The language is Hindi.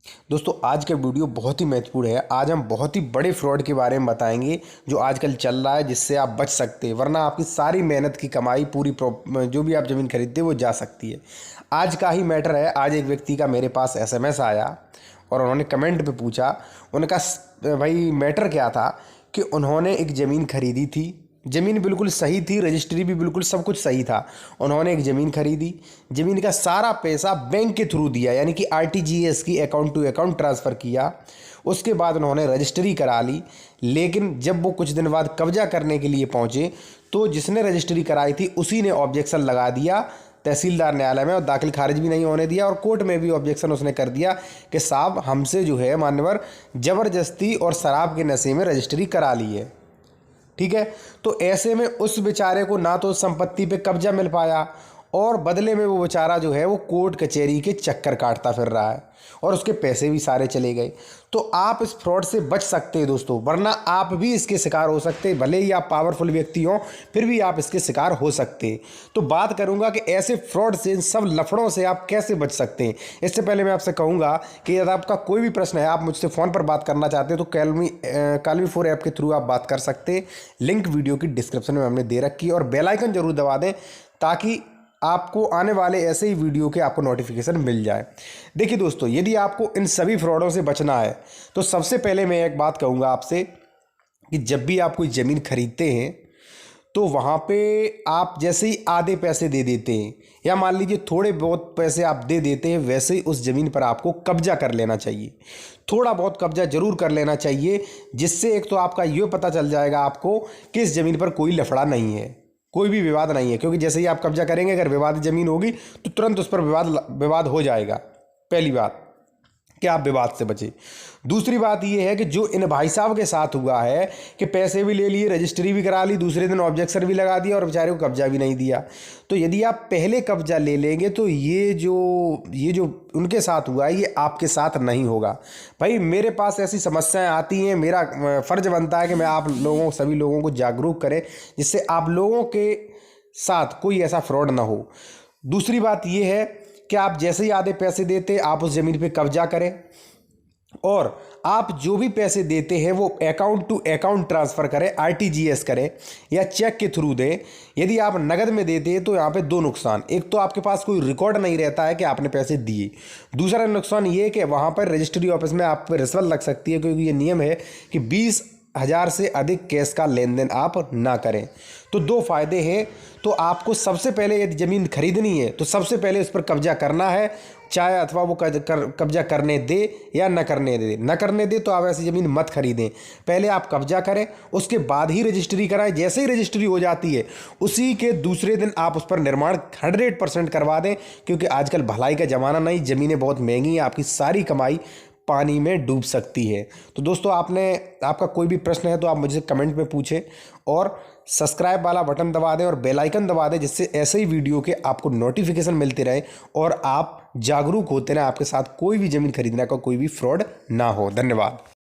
दोस्तों आज का वीडियो बहुत ही महत्वपूर्ण है। आज हम बहुत ही बड़े फ्रॉड के बारे में बताएंगे जो आजकल चल रहा है, जिससे आप बच सकते हैं, वरना आपकी सारी मेहनत की कमाई पूरी जो भी आप ज़मीन खरीदते हैं वो जा सकती है। आज का ही मैटर है। आज एक व्यक्ति का मेरे पास एसएमएस आया और उन्होंने कमेंट पे पूछा। उनका भाई मैटर क्या था कि उन्होंने एक ज़मीन खरीदी थी। ज़मीन बिल्कुल सही थी, रजिस्ट्री भी बिल्कुल सब कुछ सही था। उन्होंने एक ज़मीन खरीदी, ज़मीन का सारा पैसा बैंक के थ्रू दिया, यानी कि आरटीजीएस की अकाउंट टू अकाउंट ट्रांसफ़र किया। उसके बाद उन्होंने रजिस्ट्री करा ली। लेकिन जब वो कुछ दिन बाद कब्जा करने के लिए पहुंचे तो जिसने रजिस्ट्री कराई थी उसी ने ऑब्जेक्शन लगा दिया तहसीलदार न्यायालय में, और दाखिल खारिज भी नहीं होने दिया, और कोर्ट में भी ऑब्जेक्शन उसने कर दिया कि साहब हमसे जो है मान्यवर ज़बरदस्ती और शराब के नशे में रजिस्ट्री करा ली है। ठीक है, तो ऐसे में उस बेचारे को ना तो संपत्ति पे कब्जा मिल पाया, और बदले में वो बेचारा जो है वो कोर्ट कचहरी के चक्कर काटता फिर रहा है, और उसके पैसे भी सारे चले गए। तो आप इस फ्रॉड से बच सकते हैं दोस्तों, वरना आप भी इसके शिकार हो सकते हैं। भले ही आप पावरफुल व्यक्ति हों, फिर भी आप इसके शिकार हो सकते हैं। तो बात करूंगा कि ऐसे फ्रॉड से, इन सब लफड़ों से आप कैसे बच सकते हैं। इससे पहले मैं आपसे कहूँगा कि यदि आपका कोई भी प्रश्न है, आप मुझसे फ़ोन पर बात करना चाहते हैं तो कालमी4 ऐप के थ्रू आप बात कर सकते हैं। लिंक वीडियो की डिस्क्रिप्शन में हमने दे रखी है, और बेल आइकन जरूर दबा दें ताकि आपको आने वाले ऐसे ही वीडियो के आपको नोटिफिकेशन मिल जाए। देखिए दोस्तों, यदि आपको इन सभी फ्रॉडों से बचना है तो सबसे पहले मैं एक बात कहूँगा आपसे कि जब भी आप कोई ज़मीन खरीदते हैं तो वहाँ पे आप जैसे ही आधे पैसे दे देते हैं, या मान लीजिए थोड़े बहुत पैसे आप दे देते हैं, वैसे ही उस ज़मीन पर आपको कब्जा कर लेना चाहिए। थोड़ा बहुत कब्जा जरूर कर लेना चाहिए, जिससे एक तो आपका ये पता चल जाएगा आपको कि इस ज़मीन पर कोई लफड़ा नहीं है, कोई भी विवाद नहीं है। क्योंकि जैसे ही आप कब्जा करेंगे, अगर विवादित ज़मीन होगी तो तुरंत उस पर विवाद हो जाएगा। पहली बात कि आप विवाद से बचे। दूसरी बात यह है कि जो इन भाई साहब के साथ हुआ है कि पैसे भी ले लिए, रजिस्ट्री भी करा ली, दूसरे दिन ऑब्जेक्शन भी लगा दिया और बेचारे को कब्जा भी नहीं दिया। तो यदि आप पहले कब्जा ले लेंगे तो ये जो उनके साथ हुआ है ये आपके साथ नहीं होगा। भाई मेरे पास ऐसी समस्याएं आती हैं, मेरा फ़र्ज बनता है कि मैं आप लोगों सभी लोगों को जागरूक करें, जिससे आप लोगों के साथ कोई ऐसा फ्रॉड ना हो। दूसरी बात यह है कि आप जैसे ही आधे पैसे देते आप उस ज़मीन पे कब्जा करें, और आप जो भी पैसे देते हैं वो अकाउंट टू अकाउंट ट्रांसफ़र करें, आरटीजीएस करें या चेक के थ्रू दें। यदि आप नगद में देते हैं तो यहाँ पे दो नुकसान। एक तो आपके पास कोई रिकॉर्ड नहीं रहता है कि आपने पैसे दिए। दूसरा नुकसान ये कि वहाँ पर रजिस्ट्री ऑफिस में आप पर रिश्वत लग सकती है, क्योंकि ये नियम है कि 20,000 से अधिक कैश का लेन देन आप ना करें। तो दो फायदे हैं। तो आपको सबसे पहले यदि ज़मीन खरीदनी है तो सबसे पहले उस पर कब्जा करना है, चाहे अथवा वो कब्जा करने दे या न करने दे तो आप ऐसी ज़मीन मत खरीदें। पहले आप कब्जा करें, उसके बाद ही रजिस्ट्री कराएं। जैसे ही रजिस्ट्री हो जाती है उसी के दूसरे दिन आप उस पर निर्माण 100% करवा दें, क्योंकि आजकल भलाई का ज़माना नहीं, ज़मीनें बहुत महंगी हैं, आपकी सारी कमाई पानी में डूब सकती है। तो दोस्तों आपका कोई भी प्रश्न है तो आप मुझे कमेंट में पूछें, और सब्सक्राइब वाला बटन दबा दें और बेल आइकन दबा दें, जिससे ऐसे ही वीडियो के आपको नोटिफिकेशन मिलते रहे और आप जागरूक होते रहें, आपके साथ कोई भी ज़मीन खरीदने का कोई भी फ्रॉड ना हो। धन्यवाद।